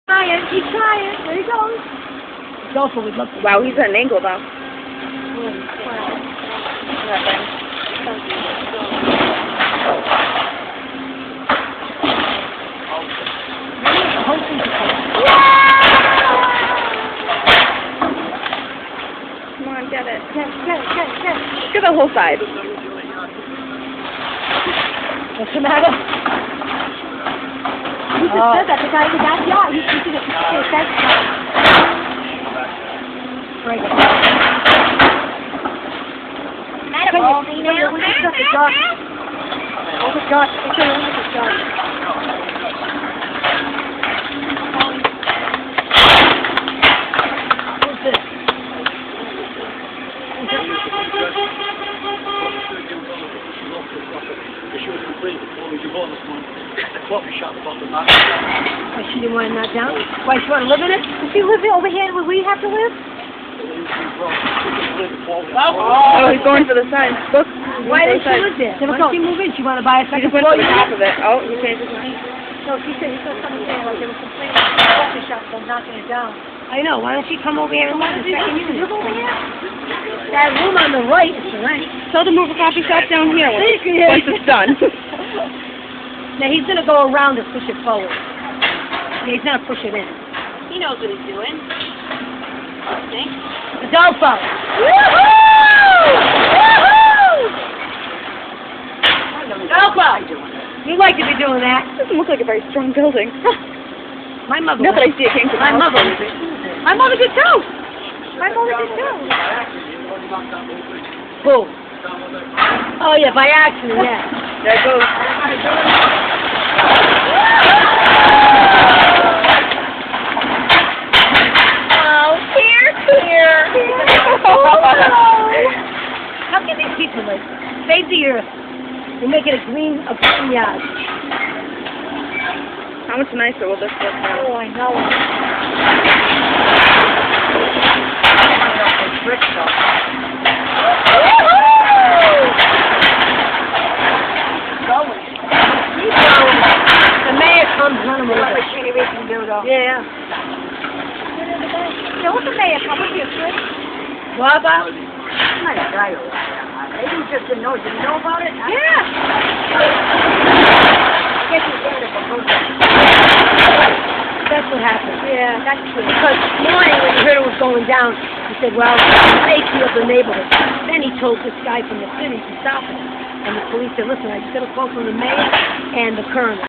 Trying, he's trying. There he goes. Golfer would love to. Wow, he's at an angle though. Come on, get it. Get it. Get the whole side. What's the matter? He just said that. The guy in the backyard. He's thinking it's a fence. Break it. Oh my gosh. It's going to look at Who's this? She was complete before we divorced this morning. The coffee shop about the night. Why she didn't want to knock down? Why she want to live in it? Does she live over here where we have to live? Oh, he's going for the sign. Look. Why didn't she live there? Why did she move in? She want to buy a He second just went floor? to the top of it. Oh, he changed his mind. No, he said something saying like they were complaining about the coffee shop, so I'm knocking it down. I know. Why don't she come over here and live in the second unit? Live over here? That room on the right is the right. Tell them to move a coffee shop down here once it's done. Now he's going to go around and push it forward. Yeah, he's going to push it in. He knows what he's doing. I think. Adolfo! Woohoo! Adolfo! You like to be doing that. Doesn't look like a very strong building. My mother. Not that I see it came to My mother. My mother did too. My mother did too. Who? Oh yeah, by accident, yeah. There it goes. Oh, here. How can these people live? Save the earth and make it a green yard. How much nicer will this look now? Oh, I know. The mayor comes running with it. Yeah. Yeah, what's the mayor come with you, Chris? What about? Nice guy over there. Maybe he just didn't know. Did you know about it? Yeah. That's what happened. Yeah, that's true. Because morning when he heard it was going down, he said, well, safety of the neighborhood. Then he told this guy from the city to stop it. And the police said, listen, I just got a call from the mayor and the colonel.